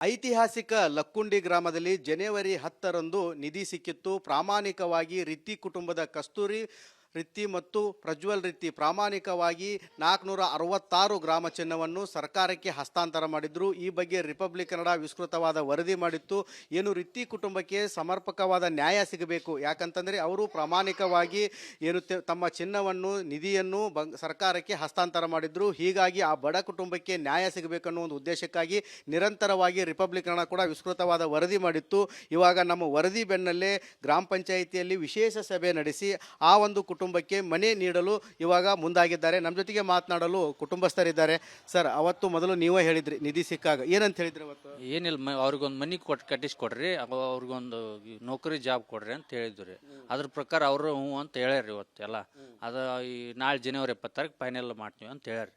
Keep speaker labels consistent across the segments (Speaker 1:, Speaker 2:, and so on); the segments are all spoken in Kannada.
Speaker 1: ಐತಿಹಾಸಿಕ ಲಕ್ಕುಂಡಿ ಗ್ರಾಮದಲ್ಲಿ ಜನವರಿ 10ರಂದು ನಿಧಿ ಸಿಕ್ಕಿತ್ತು. ಪ್ರಾಮಾಣಿಕವಾಗಿ ರಿತ್ತಿ ಕುಟುಂಬದ ಕಸ್ತೂರಿ ರಿತ್ತಿ ಮತ್ತು ಪ್ರಜ್ವಲ್ ರಿತ್ತಿ ಪ್ರಾಮಾಣಿಕವಾಗಿ 466 ಗ್ರಾಮ ಚಿನ್ನವನ್ನು ಸರ್ಕಾರಕ್ಕೆ ಹಸ್ತಾಂತರ ಮಾಡಿದ್ರು. ಈ ಬಗ್ಗೆ ರಿಪಬ್ಲಿಕ್ ಕನ್ನಡ ವಿಸ್ತೃತವಾದ ವರದಿ ಮಾಡಿತ್ತು. ಏನು ರಿತ್ತಿ ಕುಟುಂಬಕ್ಕೆ ಸಮರ್ಪಕವಾದ ನ್ಯಾಯ ಸಿಗಬೇಕು, ಯಾಕಂತಂದರೆ ಅವರು ಪ್ರಾಮಾಣಿಕವಾಗಿ ಏನು ತಮ್ಮ ಚಿನ್ನವನ್ನು ನಿಧಿಯನ್ನು ಸರ್ಕಾರಕ್ಕೆ ಹಸ್ತಾಂತರ ಮಾಡಿದ್ರು. ಹೀಗಾಗಿ ಆ ಬಡ ಕುಟುಂಬಕ್ಕೆ ನ್ಯಾಯ ಸಿಗಬೇಕನ್ನೋ ಒಂದು ಉದ್ದೇಶಕ್ಕಾಗಿ ನಿರಂತರವಾಗಿ ರಿಪಬ್ಲಿಕ್ ಕನ್ನಡ ಕೂಡ ವಿಸ್ತೃತವಾದ ವರದಿ ಮಾಡಿತ್ತು. ಇವಾಗ ನಮ್ಮ ವರದಿ ಬೆನ್ನಲ್ಲೇ ಗ್ರಾಮ ಪಂಚಾಯಿತಿಯಲ್ಲಿ ವಿಶೇಷ ಸಭೆ ನಡೆಸಿ ಆ ಒಂದು ಕುಟುಂಬಕ್ಕೆ ಮನೆ ನೀಡಲು ಇವಾಗ ಮುಂದಾಗಿದ್ದಾರೆ. ನಮ್ಮ ಜೊತೆಗೆ ಮಾತನಾಡಲು ಕುಟುಂಬಸ್ಥರಿದ್ದಾರೆ. ಸರ್, ಅವತ್ತು ಮೊದಲು ನೀವೇ ಹೇಳಿದ್ರಿ ನಿಧಿ ಸಿಕ್ಕಾಗ ಏನಂತ ಹೇಳಿದ್ರಿ? ಅವತ್ತು
Speaker 2: ಏನಿಲ್ಲ, ಅವ್ರಿಗೊಂದು ಮನೆ ಕಟ್ಟಿಸ್ಕೊಡ್ರಿ, ಅವ್ರಿಗೊಂದು ನೌಕರಿ ಜಾಬ್ ಕೊಡ್ರಿ ಅಂತ ಹೇಳಿದ್ರಿ. ಅದ್ರ ಪ್ರಕಾರ ಅವರು ಹ್ಞೂ ಅಂತ ಹೇಳ್ಯಾರ. ಇವತ್ತು ಎಲ್ಲ ಅದು ಈ ನಾಳೆ ಜನವರಿ 20 ಫೈನಲ್ ಮಾಡ್ತೀವಿ ಅಂತ ಹೇಳ್ಯಾರ.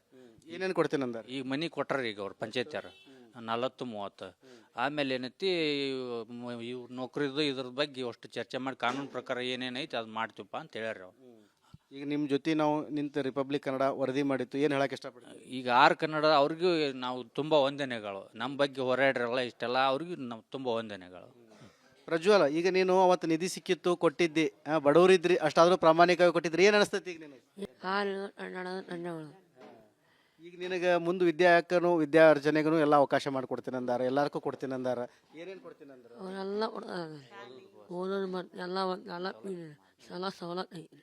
Speaker 1: ಏನೇನು ಕೊಡ್ತೀನಿ ಅಂದಾರೆ?
Speaker 2: ಈಗ ಮನೆ ಕೊಟ್ಟಾರ ಈಗ ಅವ್ರು ಪಂಚಾಯತ್ಯಾರ 40-30. ಆಮೇಲೆ ಏನೈತಿ ಇವ್ರ ನೌಕರಿದು ಇದ್ರ ಬಗ್ಗೆ ಅಷ್ಟು ಚರ್ಚೆ ಮಾಡಿ ಕಾನೂನು ಪ್ರಕಾರ ಏನೇನೈತಿ ಅದು ಮಾಡ್ತೀವಪ್ಪ ಅಂತ ಹೇಳ್ಯಾರ ಅವ್ರು.
Speaker 1: ಈಗ ನಿಮ್ಮ ಜೊತೆ ನಾವು ನಿಂತು ರಿಪಬ್ಲಿಕ್ ಕನ್ನಡ ವರದಿ ಮಾಡಿತ್ತು, ಏನು ಹೇಳಕ್ಕೆ ಇಷ್ಟಪಡ್ತೀವಿ?
Speaker 2: ಈಗ ಆರ್ ಕನ್ನಡ ಅವ್ರಿಗೂ ನಾವು ತುಂಬ ವಂದನೆಗಳು. ನಮ್ಮ ಬಗ್ಗೆ ಹೋರಾಡ್ರಲ್ಲ ಇಷ್ಟೆಲ್ಲ ಅವ್ರಿಗೂ ನಾವು ತುಂಬ ವಂದನೆಗಳು.
Speaker 1: ಪ್ರಜ್ವಲ, ಈಗ ನೀನು ಅವತ್ತು ನಿಧಿ ಸಿಕ್ಕಿತ್ತು ಕೊಟ್ಟಿದ್ದಿ, ಬಡವರಿದ್ರಿ, ಅಷ್ಟಾದರೂ ಪ್ರಾಮಾಣಿಕವಾಗಿ ಕೊಟ್ಟಿದ್ರಿ, ಏನು ಅನಿಸ್ತೈತಿ ಈಗ ನಿನಗೆ? ಈಗ ನಿನಗೆ ಮುಂದೆ ವಿದ್ಯಾರ್ಜನೆಗೂ ಎಲ್ಲ ಅವಕಾಶ ಮಾಡಿಕೊಡ್ತೀನಿ ಅಂದಾರ, ಎಲ್ಲರಿಗೂ ಕೊಡ್ತೀನಿ ಅಂದಾರ. ಏನೇನು ಕೊಡ್ತೀನಿ ಅಂದ್ರೆ
Speaker 3: ಅವರೆಲ್ಲ ಓದೋದು ಮತ್ತು ಎಲ್ಲ ಸವಲತ್ತು ಐತಿ.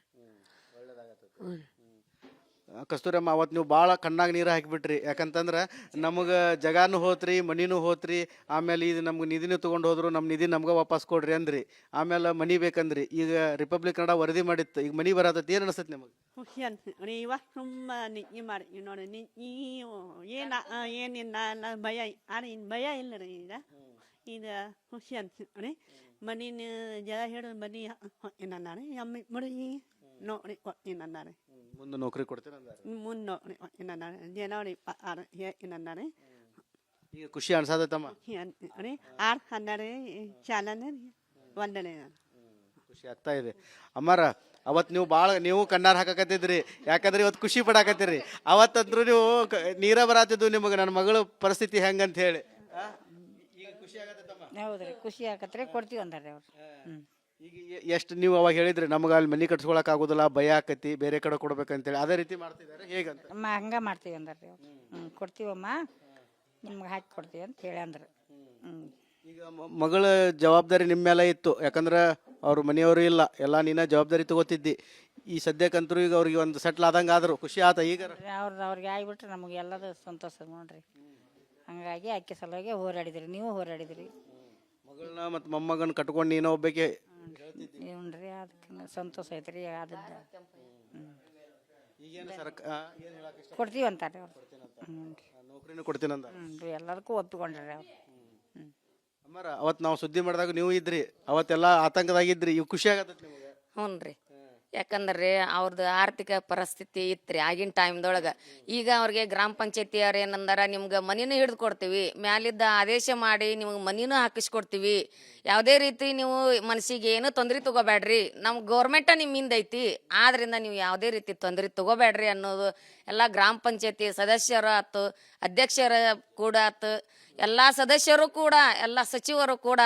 Speaker 1: ಕಸ್ತೂರಮ್ಮ, ಅವತ್ತು ನೀವು ಭಾಳ ಕಣ್ಣಾಗ ನೀರು ಹಾಕಿಬಿಟ್ರಿ. ಯಾಕಂತಂದ್ರೆ ನಮಗೆ ಜಗಾನು ಹೋತ್ರಿ, ಮನಿನೂ ಹೋತ್ರಿ, ಆಮೇಲೆ ಇದು ನಮ್ಗೆ ನಿಧಿನೂ ತೊಗೊಂಡು ಹೋದ್ರು, ನಮ್ಮ ನಿಧಿ ನಮ್ಗೆ ವಾಪಸ್ ಕೊಡ್ರಿ ಅಂದ್ರಿ. ಆಮೇಲೆ ಮನಿ ಬೇಕಂದ್ರಿ. ಈಗ ರಿಪಬ್ಲಿಕ್ ಕನ್ನಡ ವರದಿ ಮಾಡಿತ್ತು, ಈಗ ಮನಿ ಬರತೈತಿ, ಏನು ಅನಿಸ್ತೈತಿ ನಿಮಗೆ?
Speaker 4: ಖುಷಿ ಅನ್ಸುತ್ತೆ. ಇವತ್ತು ತುಂಬ ನಿಜ್ಜಿ ಮಾಡಿ ನೋಡಿ, ಏನಿಲ್ಲ ಭಯ, ಇನ್ನು ಭಯ ಇಲ್ಲ ರೀ. ಈಗ ಖುಷಿ ಅನ್ಸುತ್ತೆ ರೀ. ಮನಿನ ಜನ ಹೇಳೋದು ಮನಿ ಏನಂದಾರೆ, ಎಮ್ಮಿ ಮಡಿ ನೋಡಿ ಏನಂದಾರೆ,
Speaker 1: ಮುಂದೆ ನೌಕರಿ ಕೊಡ್ತೀನಿ ಅಂದಾರೆ.
Speaker 4: ಮುಂದೆ ನೋಡಿ ಏನಂದಾರೆ, ಜನವರಿ 26 ಏನಂದಾರೆ.
Speaker 1: ಈಗ ಖುಷಿ ಅನ್ಸತೈತಮ್ಮ?
Speaker 4: ಖುಷಿ ಅನ್ಸುತ್ತೆ ರೀ. 6-12 ಚಾಲನೆ ರೀ, ವಂದನೆ.
Speaker 1: ಖುಷಿ ಆಗ್ತಾ ಇದೆ. ಅಮ್ಮಾರ, ಅವತ್ತು ನೀವು ಕಣ್ಣಾರ ಹಾಕಕತ್ತಿದ್ರಿ, ಯಾಕಂದ್ರೆ ಇವತ್ತು ಖುಷಿ ಪಡಾಕತ್ತೀರಿ. ಅವತ್ತಂದ್ರು ನೀವು ನೀರ ಬರಾತಿದ್ದು ನಿಮಗೆ ನನ್ನ ಮಗಳ ಪರಿಸ್ಥಿತಿ ಹೆಂಗಂತ ಹೇಳಿ. ಈಗ ಖುಷಿ ಆಗತ್ತಮ್ಮ?
Speaker 5: ಹೌದ್ರಿ, ಖುಷಿ ಆಗತ್ರಿ, ಕೊಡ್ತೀವಿ ಅಂದಾರೆ ಅವ್ರು.
Speaker 1: ಈಗ ಎಷ್ಟು ನೀವು ಅವಾಗ ಹೇಳಿದ್ರಿ ನಮ್ಗೆ ಅಲ್ಲಿ ಮನೆ ಕಟ್ಸ್ಕೊಳಕ್ ಆಗೋದಿಲ್ಲ, ಭಯ ಆಕತಿ, ಬೇರೆ ಕಡೆ ಕೊಡ್ಬೇಕಂತೇಳಿ, ಅದೇ ರೀತಿ ಮಾಡ್ತಿದ್ದಾರೆ ಹೇಗಂತ?
Speaker 5: ಹಂಗ ಮಾಡ್ತೀವಿ ಅಂದಾರ್ರಿ ಅವ್ರು. ಕೊಡ್ತೀವಮ್ಮ, ನಿಮ್ಗೆ ಹಾಕಿ ಕೊಡ್ತೀವಿ ಅಂತ ಹೇಳಿ ಅಂದ್ರೆ.
Speaker 1: ಈಗ ಮಗಳ ಜವಾಬ್ದಾರಿ ನಿಮ್ಮ ಮೇಲೆ ಇತ್ತು, ಯಾಕಂದ್ರೆ ಅವ್ರ ಮನೆಯವರು ಇಲ್ಲ, ಎಲ್ಲ ನೀನ ಜವಾಬ್ದಾರಿ ತಗೋತಿದ್ದಿ. ಈ ಸದ್ಯಕ್ಕಂತರೂ ಈಗ ಅವ್ರಿಗೆ ಒಂದು ಸೆಟ್ಲ್ ಆದಂಗೆ ಆದ್ರು ಖುಷಿ ಆತ? ಈಗ
Speaker 5: ಅವ್ರಿಗೆ ಆಗಿಬಿಟ್ರೆ ನಮಗೆ ಎಲ್ಲದು ಸಂತೋಷ ನೋಡ್ರಿ. ಹಂಗಾಗಿ ಅಕ್ಕಿ ಸಲುವಾಗಿ ಹೋರಾಡಿದ್ರಿ, ನೀವು ಹೋರಾಡಿದ್ರಿ.
Speaker 1: ಮಗಳನ್ನ ಮತ್ತು ಮೊಮ್ಮಗನ ಕಟ್ಕೊಂಡು ನೀನು ಒಬ್ಬಕ್ಕೆ
Speaker 5: ನೋಡ್ರಿ, ಅದಕ್ಕೆ ಸಂತೋಷ ಐತ್ರಿ. ಆದದ್ದು ಕೊಡ್ತೀವಿ ಅಂತಾರೆ ಅವ್ರು.
Speaker 1: ನೌಕರಿನೂ ಕೊಡ್ತೀನಿ ಅಂದ.
Speaker 5: ಎಲ್ಲದಕ್ಕೂ ಒಪ್ಪಿಕೊಂಡ್ರಿ ಅವ್ರು.
Speaker 1: ಅಮ್ಮಾರ, ಅವತ್ತು ನಾವು ಸುದ್ದಿ ಮಾಡಿದಾಗ ನೀವು ಇದ್ರಿ, ಅವತ್ತೆಲ್ಲ ಆತಂಕದಾಗಿದ್ರಿ, ಇವು ಖುಷಿ ಆಗತ್ತೆ ನಿಮಗೆ?
Speaker 6: ಹ್ಞೂ ರೀ. ಯಾಕಂದ್ರೆ ಅವ್ರದ್ದು ಆರ್ಥಿಕ ಪರಿಸ್ಥಿತಿ ಇತ್ತು ರೀ ಆಗಿನ ಟೈಮ್ದೊಳಗೆ. ಈಗ ಅವ್ರಿಗೆ ಗ್ರಾಮ ಪಂಚಾಯತಿಯವ್ರು ಏನಂದಾರ, ನಿಮ್ಗೆ ಮನಿನೂ ಹಿಡಿದು ಕೊಡ್ತೀವಿ, ಮ್ಯಾಲಿದ್ದ ಆದೇಶ ಮಾಡಿ ನಿಮ್ಗೆ ಮನಿನೂ ಹಾಕಿಸ್ಕೊಡ್ತೀವಿ, ಯಾವುದೇ ರೀತಿ ನೀವು ಮನಸ್ಸಿಗೆ ಏನು ತೊಂದರೆ ತಗೋಬೇಡ್ರಿ, ನಮ್ಮ ಗೌರ್ಮೆಂಟ ನಿಮ್ಮಿಂದ ಐತಿ, ಆದ್ರಿಂದ ನೀವು ಯಾವುದೇ ರೀತಿ ತೊಂದರೆ ತಗೋಬೇಡ್ರಿ ಅನ್ನೋದು ಎಲ್ಲ ಗ್ರಾಮ ಪಂಚಾಯತಿ ಸದಸ್ಯರು ಆಯ್ತು, ಅಧ್ಯಕ್ಷರ ಕೂಡ ಆಯ್ತು, ಎಲ್ಲ ಸದಸ್ಯರು ಕೂಡ, ಎಲ್ಲ ಸಚಿವರು ಕೂಡ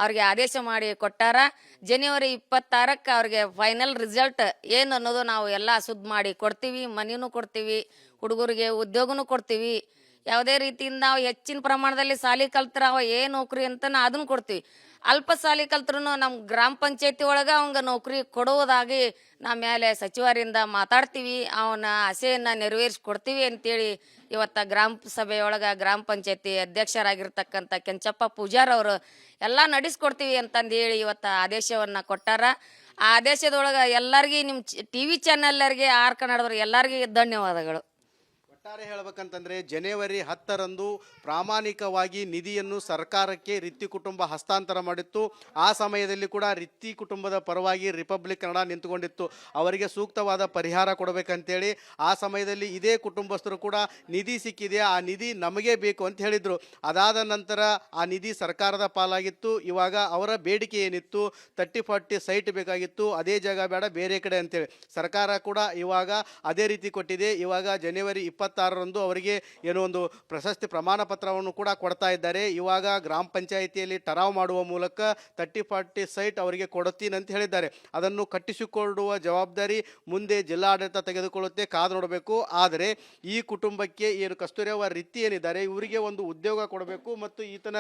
Speaker 6: ಅವ್ರಿಗೆ ಆದೇಶ ಮಾಡಿ ಕೊಟ್ಟಾರ. ಜನವರಿ 26 ಅವ್ರಿಗೆ ಫೈನಲ್ ರಿಸಲ್ಟ್ ಏನು ಅನ್ನೋದು ನಾವು ಎಲ್ಲ ಸುದ್ದಿ ಮಾಡಿ ಕೊಡ್ತೀವಿ. ಮನಿನೂ ಕೊಡ್ತೀವಿ, ಹುಡುಗರಿಗೆ ಉದ್ಯೋಗನೂ ಕೊಡ್ತೀವಿ. ಯಾವುದೇ ರೀತಿಯಿಂದ ನಾವು ಹೆಚ್ಚಿನ ಪ್ರಮಾಣದಲ್ಲಿ ಸಾಲಿ ಕಲ್ತ್ರ ಅವ ಏನು ನೌಕರಿ ಅಂತ ಅದನ್ನು ಕೊಡ್ತೀವಿ. ಅಲ್ಪ ಸಾಲಿ ಕಲ್ತ್ರು ನಮ್ಮ ಗ್ರಾಮ ಪಂಚಾಯತಿ ಒಳಗೆ ಅವಂಗ ನೌಕರಿ ಕೊಡುವುದಾಗಿ ನಮ್ಮ ಮೇಲೆ ಸಚಿವರಿಂದ ಮಾತಾಡ್ತೀವಿ, ಅವನ ಆಸೆಯನ್ನು ನೆರವೇರಿಸ್ಕೊಡ್ತೀವಿ ಅಂತೇಳಿ ಇವತ್ತು ಗ್ರಾಮ ಸಭೆಯೊಳಗೆ ಗ್ರಾಮ ಪಂಚಾಯತಿ ಅಧ್ಯಕ್ಷರಾಗಿರ್ತಕ್ಕಂಥ ಕೆಂಚಪ್ಪ ಪೂಜಾರ್ ಅವರು ಎಲ್ಲ ನಡೆಸ್ಕೊಡ್ತೀವಿ ಅಂತಂದು ಹೇಳಿ ಇವತ್ತು ಆದೇಶವನ್ನು ಕೊಟ್ಟಾರ. ಆ ಆದೇಶದೊಳಗೆ ಎಲ್ಲರಿಗೂ ನಿಮ್ಮ TV ಚಾನಲ್ಲರಿಗೆ ಆರ್ ಕನ್ನಡದವ್ರಿಗೆ ಎಲ್ಲರಿಗೂ ಧನ್ಯವಾದಗಳು.
Speaker 1: ಒಟ್ಟಾರೆ ಹೇಳ್ಬೇಕಂತಂದ್ರೆ ಜನವರಿ 10ರಂದು ಪ್ರಾಮಾಣಿಕವಾಗಿ ನಿಧಿಯನ್ನು ಸರ್ಕಾರಕ್ಕೆ ರಿತ್ತಿ ಕುಟುಂಬ ಹಸ್ತಾಂತರ ಮಾಡಿತ್ತು. ಆ ಸಮಯದಲ್ಲಿ ಕೂಡ ರಿತ್ತಿ ಕುಟುಂಬದ ಪರವಾಗಿ ರಿಪಬ್ಲಿಕ್ ಕನ್ನಡ ನಿಂತುಕೊಂಡಿತ್ತು. ಅವರಿಗೆ ಸೂಕ್ತವಾದ ಪರಿಹಾರ ಕೊಡಬೇಕಂತೇಳಿ ಆ ಸಮಯದಲ್ಲಿ ಇದೇ ಕುಟುಂಬಸ್ಥರು ಕೂಡ ನಿಧಿ ಸಿಕ್ಕಿದೆ, ಆ ನಿಧಿ ನಮಗೆ ಬೇಕು ಅಂತ ಹೇಳಿದರು. ಅದಾದ ನಂತರ ಆ ನಿಧಿ ಸರ್ಕಾರದ ಪಾಲಾಗಿತ್ತು. ಇವಾಗ ಅವರ ಬೇಡಿಕೆ ಏನಿತ್ತು, 30-40 ಸೈಟ್ ಬೇಕಾಗಿತ್ತು, ಅದೇ ಜಾಗ ಬೇಡ ಬೇರೆ ಕಡೆ ಅಂತೇಳಿ ಸರ್ಕಾರ ಕೂಡ ಇವಾಗ ಅದೇ ರೀತಿ ಕೊಟ್ಟಿದೆ. ಇವಾಗ ಜನವರಿ 26 26ರಂದು ಅವರಿಗೆ ಏನೋ ಒಂದು ಪ್ರಶಸ್ತಿ ಪ್ರಮಾಣ ಪತ್ರವನ್ನು ಕೂಡ ಕೊಡ್ತಾ ಇದ್ದಾರೆ. ಇವಾಗ ಗ್ರಾಮ ಪಂಚಾಯಿತಿಯಲ್ಲಿ ಟರಾವ್ ಮಾಡುವ ಮೂಲಕ 30-40 ಸೈಟ್ ಅವರಿಗೆ ಕೊಡುತ್ತೀನಿ ಅಂತ ಹೇಳಿದ್ದಾರೆ. ಅದನ್ನು ಕಟ್ಟಿಸಿಕೊಳ್ಳುವ ಜವಾಬ್ದಾರಿ ಮುಂದೆ ಜಿಲ್ಲಾಡಳಿತ ತೆಗೆದುಕೊಳ್ಳುತ್ತೆ, ಕಾದು ನೋಡಬೇಕು. ಆದರೆ ಈ ಕುಟುಂಬಕ್ಕೆ ಏನು ಕಸ್ತೂರಿ ಅವರ ರೀತಿ ಏನಿದ್ದಾರೆ ಇವರಿಗೆ ಒಂದು ಉದ್ಯೋಗ ಕೊಡಬೇಕು ಮತ್ತು ಈತನ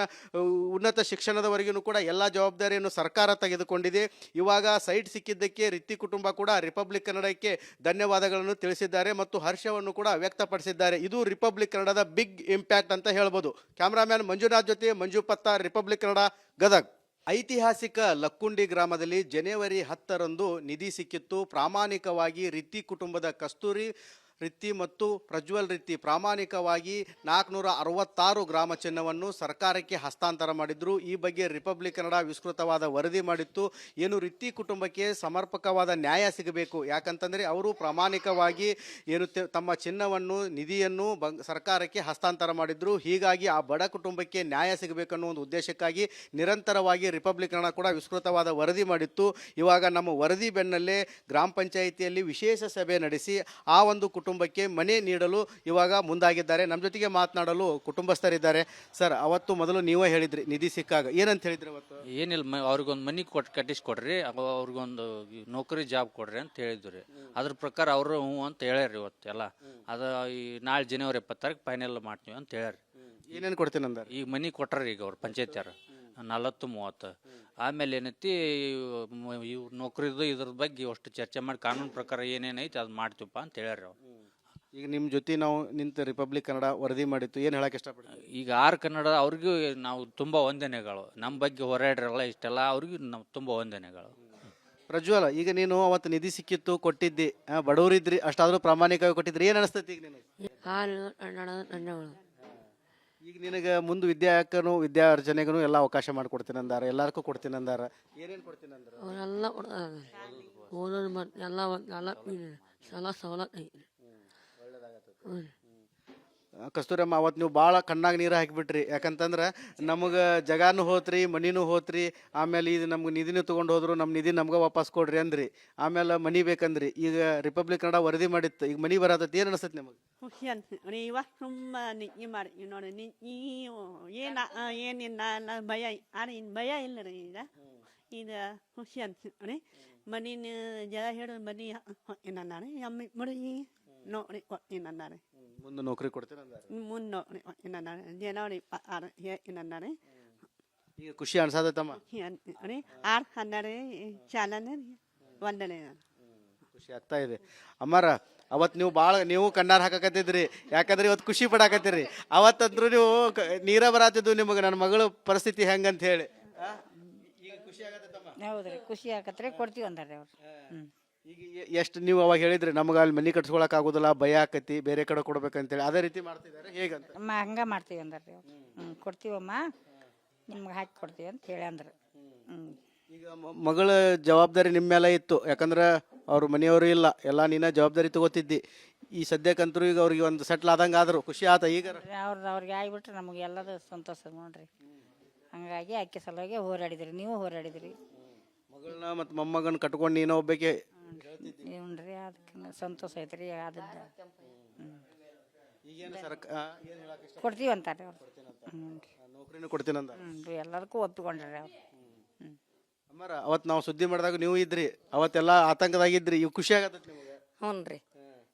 Speaker 1: ಉನ್ನತ ಶಿಕ್ಷಣದವರೆಗೂ ಕೂಡ ಎಲ್ಲ ಜವಾಬ್ದಾರಿಯನ್ನು ಸರ್ಕಾರ ತೆಗೆದುಕೊಂಡಿದೆ. ಇವಾಗ ಸೈಟ್ ಸಿಕ್ಕಿದ್ದಕ್ಕೆ ರಿತ್ತಿ ಕುಟುಂಬ ಕೂಡ ರಿಪಬ್ಲಿಕ್ ಕನ್ನಡಕ್ಕೆ ಧನ್ಯವಾದಗಳನ್ನು ತಿಳಿಸಿದ್ದಾರೆ ಮತ್ತು ಹರ್ಷವನ್ನು ಕೂಡ ವ್ಯಕ್ತಪಡಿಸಿದ್ದಾರೆ. ಇದು ರಿಪಬ್ಲಿಕ್ ಕನ್ನಡದ ಬಿಗ್ ಇಂಪ್ಯಾಕ್ಟ್ ಅಂತ ಹೇಳ್ಬೋದು. ಕ್ಯಾಮ್ರಾಮ್ಯಾನ್ ಮಂಜುನಾಥ್ ಜೊತೆ ಮಂಜು ಪತ್ತಾರ್, ರಿಪಬ್ಲಿಕ್ ಕನ್ನಡ, ಗದಗ್. ಐತಿಹಾಸಿಕ ಲಕ್ಕುಂಡಿ ಗ್ರಾಮದಲ್ಲಿ ಜನವರಿ 10ರಂದು ನಿಧಿ ಸಿಕ್ಕಿತ್ತು. ಪ್ರಾಮಾಣಿಕವಾಗಿ ರಿತ್ತಿ ಕುಟುಂಬದ ಕಸ್ತೂರಿ ರಿತ್ತಿ ಮತ್ತು ಪ್ರಜ್ವಲ್ ರಿತ್ತಿ ಪ್ರಾಮಾಣಿಕವಾಗಿ 466 ಗ್ರಾಮ ಚಿನ್ನವನ್ನು ಸರ್ಕಾರಕ್ಕೆ ಹಸ್ತಾಂತರ ಮಾಡಿದ್ರು. ಈ ಬಗ್ಗೆ ರಿಪಬ್ಲಿಕ್ ಕನ್ನಡ ವಿಸ್ತೃತವಾದ ವರದಿ ಮಾಡಿತ್ತು. ಏನು ರಿತ್ತಿ ಕುಟುಂಬಕ್ಕೆ ಸಮರ್ಪಕವಾದ ನ್ಯಾಯ ಸಿಗಬೇಕು, ಯಾಕಂತಂದರೆ ಅವರು ಪ್ರಾಮಾಣಿಕವಾಗಿ ಏನು ತಮ್ಮ ಚಿನ್ನವನ್ನು ನಿಧಿಯನ್ನು ಸರ್ಕಾರಕ್ಕೆ ಹಸ್ತಾಂತರ ಮಾಡಿದ್ರು. ಹೀಗಾಗಿ ಆ ಬಡ ಕುಟುಂಬಕ್ಕೆ ನ್ಯಾಯ ಸಿಗಬೇಕನ್ನೋ ಒಂದು ಉದ್ದೇಶಕ್ಕಾಗಿ ನಿರಂತರವಾಗಿ ರಿಪಬ್ಲಿಕ್ ಕನ್ನಡ ಕೂಡ ವಿಸ್ತೃತವಾದ ವರದಿ ಮಾಡಿತ್ತು. ಇವಾಗ ನಮ್ಮ ವರದಿ ಬೆನ್ನಲ್ಲೇ ಗ್ರಾಮ ಪಂಚಾಯಿತಿಯಲ್ಲಿ ವಿಶೇಷ ಸಭೆ ನಡೆಸಿ ಆ ಒಂದು ಕುಟುಂಬಕ್ಕೆ ಮನೆ ನೀಡಲು ಇವಾಗ ಮುಂದಾಗಿದ್ದಾರೆ. ನಮ್ಮ ಜೊತೆಗೆ ಮಾತನಾಡಲು ಕುಟುಂಬಸ್ಥರಿದ್ದಾರೆ. ಸರ್, ಅವತ್ತು ಮೊದಲು ನೀವೇ ಹೇಳಿದ್ರಿ ನಿಧಿ ಸಿಕ್ಕಾಗ ಏನಂತ ಹೇಳಿದ್ರಿ ಅವತ್ತು?
Speaker 2: ಏನಿಲ್ಲ, ಅವ್ರಿಗೊಂದು ಮನೆ ಕಟ್ಟಿಸ್ಕೊಡ್ರಿ, ಅವ್ರಿಗೊಂದು ನೌಕರಿ ಜಾಬ್ ಕೊಡ್ರಿ ಅಂತ ಹೇಳಿದ್ರಿ. ಅದ್ರ ಪ್ರಕಾರ ಅವರು ಹ್ಞೂ ಅಂತ ಹೇಳ್ಯಾರ. ಇವತ್ತು ಎಲ್ಲ ಅದು ಈ ನಾಳೆ ಜನವರಿ 20 ಫೈನಲ್ ಮಾಡ್ತೀವಿ ಅಂತ ಹೇಳ್ಯಾರ.
Speaker 1: ಏನೇನು ಕೊಡ್ತೀನಿ ಅಂದಾರ?
Speaker 2: ಈಗ ಮನೆ ಕೊಟ್ಟಾರ ಈಗ ಅವ್ರು ಪಂಚಾಯತ್ಯಾರ 40-30. ಆಮೇಲೆ ಏನೈತಿ ಇವ್ ನೌಕರಿದು ಇದ್ರ ಬಗ್ಗೆ ಅಷ್ಟು ಚರ್ಚೆ ಮಾಡಿ ಕಾನೂನು ಪ್ರಕಾರ ಏನೇನೈತಿ ಅದು ಮಾಡ್ತೀವಪ್ಪ ಅಂತ ಹೇಳ್ಯಾರ ಅವ್ರು.
Speaker 1: ಈಗ ನಿಮ್ಮ ಜೊತೆ ನಾವು ನಿಂತು ರಿಪಬ್ಲಿಕ್ ಕನ್ನಡ ವರದಿ ಮಾಡಿತ್ತು, ಏನು ಹೇಳಕ್ಕೆ ಇಷ್ಟಪಡ್ತೀವಿ?
Speaker 2: ಈಗ ಆರ್ ಕನ್ನಡ ಅವ್ರಿಗೂ ನಾವು ತುಂಬ ವಂದನೆಗಳು. ನಮ್ಮ ಬಗ್ಗೆ ಹೋರಾಡ್ರಲ್ಲ ಇಷ್ಟೆಲ್ಲ ಅವ್ರಿಗೂ ನಾವು ತುಂಬ ವಂದನೆಗಳು.
Speaker 1: ಪ್ರಜ್ವಲ, ಈಗ ನೀನು ಅವತ್ತು ನಿಧಿ ಸಿಕ್ಕಿತ್ತು ಕೊಟ್ಟಿದ್ದಿ, ಬಡವರಿದ್ರಿ, ಅಷ್ಟಾದರೂ ಪ್ರಾಮಾಣಿಕವಾಗಿ ಕೊಟ್ಟಿದ್ರಿ, ಏನು ಅನಿಸ್ತೈತಿ ಈಗ ನಿನಗೆ?
Speaker 3: ಧನ್ಯವಾದ.
Speaker 1: ಈಗ ನಿನಗೆ ಮುಂದೆ ವಿದ್ಯಾರ್ಜನೆಗೂ ಎಲ್ಲ ಅವಕಾಶ ಮಾಡಿಕೊಡ್ತೀನಿ ಅಂದಾರ, ಎಲ್ಲರಿಗೂ ಕೊಡ್ತೀನಿ ಅಂದಾರ. ಏನೇನು ಕೊಡ್ತೀನಿ ಅಂದಾರ?
Speaker 3: ಅವರೆಲ್ಲ ಓದೋದು ಮತ್ತು ಎಲ್ಲ ಸವಲತ್ತು ಐತಿ.
Speaker 1: ಕಸ್ತೂರಮ್ಮ, ಅವತ್ತು ನೀವು ಭಾಳ ಕಣ್ಣಾಗ ನೀರು ಹಾಕಿಬಿಟ್ರಿ. ಯಾಕಂತಂದ್ರೆ ನಮಗೆ ಜಗಾನು ಹೋತ್ರಿ, ಮನಿನೂ ಹೋತ್ರಿ, ಆಮೇಲೆ ಇದು ನಮ್ಗೆ ನಿಧಿನೂ ತೊಗೊಂಡು ಹೋದ್ರು, ನಮ್ಮ ನಿಧಿ ನಮ್ಗೆ ವಾಪಸ್ ಕೊಡ್ರಿ ಅಂದ್ರಿ. ಆಮೇಲೆ ಮನಿ ಬೇಕಂದ್ರಿ. ಈಗ ರಿಪಬ್ಲಿಕ್ ಕನ್ನಡ ವರದಿ ಮಾಡಿತ್ತು, ಈಗ ಮನಿ ಬರತೈತಿ, ಏನು ಅನಿಸ್ತೈತಿ ನಿಮಗೆ?
Speaker 4: ಖುಷಿ ಅನ್ಸುತ್ತೆ. ಇವಾಗ ತುಂಬ ನಿಜ್ಞೆ ಮಾಡಿ ನೋಡಿ ಏನಿಲ್ಲ ಭಯ. ಆದರೆ ಇನ್ನು ಭಯ ಇಲ್ಲ ರೀ. ಈಗ ಖುಷಿ ಅನ್ಸುತ್ತೆ. ಮನಿನ ಜನ ಹೇಳೋದು ಮನಿ ಏನನ್ನಾರೆ ಅಮ್ಮಿ ಮುಡುಗಿ ನೋಡಿ ಏನನ್ನಾರೆ
Speaker 1: ಮುಂದೆ ನೌಕರಿ ಕೊಡ್ತೀನಿ ಅಂದಾರ.
Speaker 4: ಮುಂದೆ ನೋಡಿ ಏನನ್ನಾರೆ ಜನವರಿ 26 ಏನನ್ನಾರೆ.
Speaker 1: ಈಗ ಖುಷಿ ಅನ್ಸತೈತಮ್ಮ?
Speaker 4: ಖುಷಿ ಅನ್ಸುತ್ತೆ. 6-12 ಚಾಲನೆ ವಂದನೆ.
Speaker 1: ಖುಷಿ ಆಗ್ತಾ ಇದೆ. ಅಮ್ಮಾರ, ಅವತ್ತು ನೀವು ಕಣ್ಣಾರ ಹಾಕಕತ್ತಿದ್ರಿ, ಯಾಕಂದ್ರೆ ಇವತ್ತು ಖುಷಿ ಪಡಾಕತ್ತೀರಿ. ಅವತ್ತಂದ್ರು ನೀವು ನೀರ ಬರಾತಿದ್ದು ನಿಮಗೆ ನನ್ನ ಮಗಳ ಪರಿಸ್ಥಿತಿ ಹೆಂಗಂತ ಹೇಳಿ. ಈಗ ಖುಷಿ ಆಗತ್ತಮ್ಮ?
Speaker 5: ಹೌದ್ರಿ, ಖುಷಿ ಆಗತ್ರಿ, ಕೊಡ್ತೀವಿ ಅಂದಾರ್ರಿ ಅವ್ರು.
Speaker 1: ಈಗ ಎಷ್ಟು ನೀವು ಅವಾಗ ಹೇಳಿದ್ರಿ ನಮಗೆ ಅಲ್ಲಿ ಮನೆ ಕಟ್ಸ್ಕೊಳಕ್ ಆಗೋದಿಲ್ಲ, ಭಯ ಆಕತಿ, ಬೇರೆ ಕಡೆ ಕೊಡ್ಬೇಕಂತೇಳಿ, ಅದೇ ರೀತಿ ಮಾಡ್ತಿದ್ದಾರೆ ಹೇಗಂತ?
Speaker 5: ಹಂಗ ಮಾಡ್ತೀವಿ ಅಂದಾರ್ರಿ ಅವ್ರು. ಕೊಡ್ತೀವಮ್ಮ, ನಿಮ್ಗೆ ಹಾಕಿ ಕೊಡ್ತೀವಿ ಅಂತ ಹೇಳಿ ಅಂದ್ರು.
Speaker 1: ಈಗ ಮಗಳ ಜವಾಬ್ದಾರಿ ನಿಮ್ಮ ಮೇಲೆ ಇತ್ತು, ಯಾಕಂದ್ರೆ ಅವ್ರ ಮನೆಯವರು ಇಲ್ಲ, ಎಲ್ಲ ನೀನ ಜವಾಬ್ದಾರಿ ತಗೋತಿದ್ದಿ. ಈ ಸದ್ಯಕ್ಕಂತರೂ ಈಗ ಅವ್ರಿಗೆ ಒಂದು ಸೆಟ್ಲ್ ಆದಂಗೆ ಆದ್ರು, ಖುಷಿ ಆತ ಈಗ?
Speaker 5: ಅವ್ರಿಗೆ ಆಗಿಬಿಟ್ರೆ ನಮಗೆ ಎಲ್ಲದು ಸಂತೋಷ ನೋಡ್ರಿ. ಹಂಗಾಗಿ ಅಕ್ಕಿ ಸಲುವಾಗಿ ಹೋರಾಡಿದ್ರಿ, ನೀವು ಹೋರಾಡಿದ್ರಿ.
Speaker 1: ಮಗಳನ್ನ ಮತ್ತು ಮೊಮ್ಮಗನ ಕಟ್ಕೊಂಡು ನೀನು ಒಬ್ಬಕ್ಕೆ
Speaker 5: ಹ್ಞೂನ್ರಿ, ಅದಕ್ಕೆ ಸಂತೋಷ ಐತ್ರಿ. ಆದದ್ದು ಕೊಡ್ತೀವಿ ಅಂತಾರೆ ಅವ್ರು.
Speaker 1: ನೌಕರಿನೂ ಕೊಡ್ತೀನಂದ.
Speaker 5: ಹ್ಞೂ, ಎಲ್ಲದಕ್ಕೂ ಒಪ್ಪಿಕೊಂಡ್ರಿ ಅವ್ರು.
Speaker 1: ಅಮ್ಮಾರ, ಅವತ್ತು ನಾವು ಸುದ್ದಿ ಮಾಡಿದಾಗ ನೀವು ಇದ್ರಿ, ಅವತ್ತೆಲ್ಲ ಆತಂಕದಾಗಿದ್ರಿ. ಇವು ಖುಷಿ ಆಗತ್ತೆ ನಿಮಗೆ?
Speaker 6: ಹ್ಞೂ ರೀ,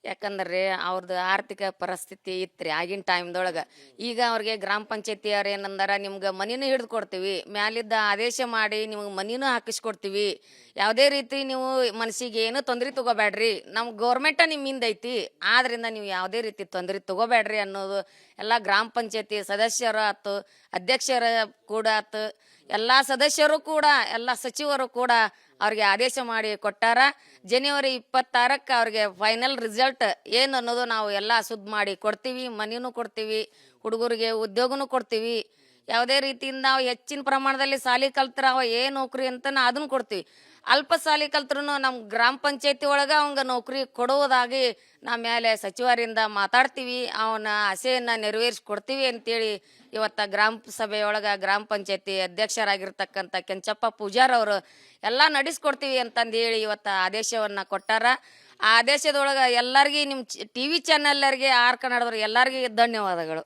Speaker 6: ಯಾಕಂದ್ರೆ ಅವ್ರದ್ದು ಆರ್ಥಿಕ ಪರಿಸ್ಥಿತಿ ಇತ್ತು ಆಗಿನ ಟೈಮ್ದೊಳಗೆ. ಈಗ ಅವ್ರಿಗೆ ಗ್ರಾಮ ಪಂಚಾಯತಿಯವ್ರು ಏನಂದಾರ, ನಿಮ್ಗೆ ಮನಿನೂ ಹಿಡಿದು ಕೊಡ್ತೀವಿ, ಮ್ಯಾಲಿದ್ದ ಆದೇಶ ಮಾಡಿ ನಿಮ್ಗೆ ಮನಿನೂ ಹಾಕಿಸ್ಕೊಡ್ತೀವಿ, ಯಾವುದೇ ರೀತಿ ನೀವು ಮನಸ್ಸಿಗೆ ಏನು ತೊಂದರೆ ತಗೋಬೇಡ್ರಿ, ನಮ್ಮ ಗೌರ್ಮೆಂಟ ನಿಮ್ಮಿಂದ ಐತಿ, ಆದ್ರಿಂದ ನೀವು ಯಾವುದೇ ರೀತಿ ತೊಂದರೆ ತಗೋಬೇಡ್ರಿ ಅನ್ನೋದು ಎಲ್ಲ ಗ್ರಾಮ ಪಂಚಾಯತಿ ಸದಸ್ಯರು ಆಯ್ತು, ಅಧ್ಯಕ್ಷರ ಕೂಡ ಆಯ್ತು, ಎಲ್ಲ ಸದಸ್ಯರು ಕೂಡ, ಎಲ್ಲ ಸಚಿವರು ಕೂಡ ಅವ್ರಿಗೆ ಆದೇಶ ಮಾಡಿ ಕೊಟ್ಟಾರ. ಜನವರಿ 26 ಅವ್ರಿಗೆ ಫೈನಲ್ ರಿಸಲ್ಟ್ ಏನು ಅನ್ನೋದು ನಾವು ಎಲ್ಲ ಸುದ್ದಿ ಮಾಡಿ ಕೊಡ್ತೀವಿ. ಮನಿನೂ ಕೊಡ್ತೀವಿ, ಹುಡುಗರಿಗೆ ಉದ್ಯೋಗನೂ ಕೊಡ್ತೀವಿ. ಯಾವುದೇ ರೀತಿಯಿಂದ ನಾವು ಹೆಚ್ಚಿನ ಪ್ರಮಾಣದಲ್ಲಿ ಸಾಲಿ ಕಲ್ತ್ರ ಅವ ಏನು ನೌಕರಿ ಅಂತ ಅದನ್ನು ಕೊಡ್ತೀವಿ. ಅಲ್ಪ ಸಾಲಿ ಕಲ್ತ್ರು ನಮ್ಮ ಗ್ರಾಮ ಪಂಚಾಯತಿ ಒಳಗೆ ಅವಂಗೆ ನೌಕರಿ ಕೊಡುವುದಾಗಿ ನಮ್ಮ ಮೇಲೆ ಸಚಿವರಿಂದ ಮಾತಾಡ್ತೀವಿ, ಅವನ ಆಸೆಯನ್ನು ನೆರವೇರಿಸಿ ಕೊಡ್ತೀವಿ ಅಂತೇಳಿ ಇವತ್ತು ಗ್ರಾಮ ಸಭೆಯೊಳಗೆ ಗ್ರಾಮ ಪಂಚಾಯತಿ ಅಧ್ಯಕ್ಷರಾಗಿರ್ತಕ್ಕಂಥ ಕೆಂಚಪ್ಪ ಪೂಜಾರ್ ಅವರು ಎಲ್ಲ ನಡೆಸ್ಕೊಡ್ತೀವಿ ಅಂತಂದು ಹೇಳಿ ಇವತ್ತು ಆದೇಶವನ್ನು ಕೊಟ್ಟಾರ. ಆ ಆದೇಶದೊಳಗೆ ಎಲ್ಲರಿಗೂ ನಿಮ್ಮ TV ಚಾನಲ್ಲರಿಗೆ ಆರ್ ಕನ್ನಡದವ್ರು ಎಲ್ಲರಿಗೂ ಧನ್ಯವಾದಗಳು.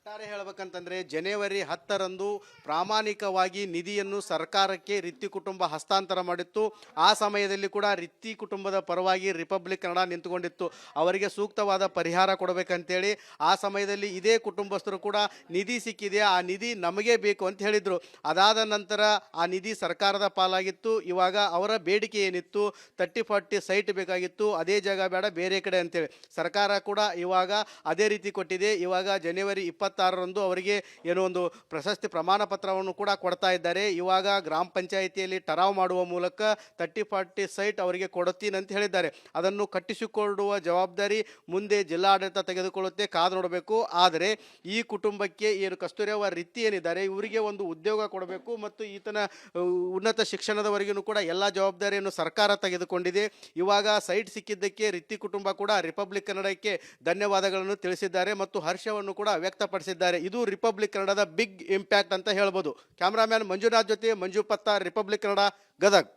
Speaker 1: ಒಟ್ಟಾರೆ ಹೇಳ್ಬೇಕಂತಂದ್ರೆ ಜನವರಿ 10ರಂದು ಪ್ರಾಮಾಣಿಕವಾಗಿ ನಿಧಿಯನ್ನು ಸರ್ಕಾರಕ್ಕೆ ರಿತ್ತಿ ಕುಟುಂಬ ಹಸ್ತಾಂತರ ಮಾಡಿತ್ತು. ಆ ಸಮಯದಲ್ಲಿ ಕೂಡ ರಿತ್ತಿ ಕುಟುಂಬದ ಪರವಾಗಿ ರಿಪಬ್ಲಿಕ್ ಕನ್ನಡ ನಿಂತುಕೊಂಡಿತ್ತು. ಅವರಿಗೆ ಸೂಕ್ತವಾದ ಪರಿಹಾರ ಕೊಡಬೇಕಂತೇಳಿ ಆ ಸಮಯದಲ್ಲಿ ಇದೇ ಕುಟುಂಬಸ್ಥರು ಕೂಡ ನಿಧಿ ಸಿಕ್ಕಿದೆ, ಆ ನಿಧಿ ನಮಗೆ ಬೇಕು ಅಂತ ಹೇಳಿದರು. ಅದಾದ ನಂತರ ಆ ನಿಧಿ ಸರ್ಕಾರದ ಪಾಲಾಗಿತ್ತು. ಇವಾಗ ಅವರ ಬೇಡಿಕೆ ಏನಿತ್ತು, 30-40 ಸೈಟ್ ಬೇಕಾಗಿತ್ತು, ಅದೇ ಜಾಗ ಬೇಡ ಬೇರೆ ಕಡೆ ಅಂತೇಳಿ ಸರ್ಕಾರ ಕೂಡ ಇವಾಗ ಅದೇ ರೀತಿ ಕೊಟ್ಟಿದೆ. ಇವಾಗ ಜನವರಿ 26ರಂದು ಅವರಿಗೆ ಏನೋ ಒಂದು ಪ್ರಶಸ್ತಿ ಪ್ರಮಾಣ ಪತ್ರವನ್ನು ಕೂಡ ಕೊಡ್ತಾ ಇದ್ದಾರೆ. ಇವಾಗ ಗ್ರಾಮ ಪಂಚಾಯಿತಿಯಲ್ಲಿ ಟರಾವ್ ಮಾಡುವ ಮೂಲಕ 30-40 ಸೈಟ್ ಅವರಿಗೆ ಕೊಡುತ್ತೀನಿ ಅಂತ ಹೇಳಿದ್ದಾರೆ. ಅದನ್ನು ಕಟ್ಟಿಸಿಕೊಡುವ ಜವಾಬ್ದಾರಿ ಮುಂದೆ ಜಿಲ್ಲಾಡಳಿತ ತೆಗೆದುಕೊಳ್ಳುತ್ತೆ, ಕಾದು ನೋಡಬೇಕು. ಆದರೆ ಈ ಕುಟುಂಬಕ್ಕೆ ಏನು ಕಸ್ತೂರಿಯವ್ವ ರಿತ್ತಿ ಏನಿದ್ದಾರೆ ಇವರಿಗೆ ಒಂದು ಉದ್ಯೋಗ ಕೊಡಬೇಕು ಮತ್ತು ಈತನ ಉನ್ನತ ಶಿಕ್ಷಣದವರೆಗೂ ಕೂಡ ಎಲ್ಲ ಜವಾಬ್ದಾರಿಯನ್ನು ಸರ್ಕಾರ ತೆಗೆದುಕೊಂಡಿದೆ. ಇವಾಗ ಸೈಟ್ ಸಿಕ್ಕಿದ್ದಕ್ಕೆ ರಿತ್ತಿ ಕುಟುಂಬ ಕೂಡ ರಿಪಬ್ಲಿಕ್ ಕನ್ನಡಕ್ಕೆ ಧನ್ಯವಾದಗಳನ್ನು ತಿಳಿಸಿದ್ದಾರೆ ಮತ್ತು ಹರ್ಷವನ್ನು ಕೂಡ ವ್ಯಕ್ತಪಡಿಸಿದ್ದಾರೆ. ಇದು ರಿಪಬ್ಲಿಕ್ ಕನ್ನಡದ ಬಿಗ್ ಇಂಪ್ಯಾಕ್ಟ್ ಅಂತ ಹೇಳ್ಬೋದು. ಕ್ಯಾಮ್ರಾಮ್ಯಾನ್ ಮಂಜುನಾಥ್ ಜೊತೆ ಮಂಜು ಪತ್ತಾರ್, ರಿಪಬ್ಲಿಕ್ ಕನ್ನಡ, ಗದಗ್.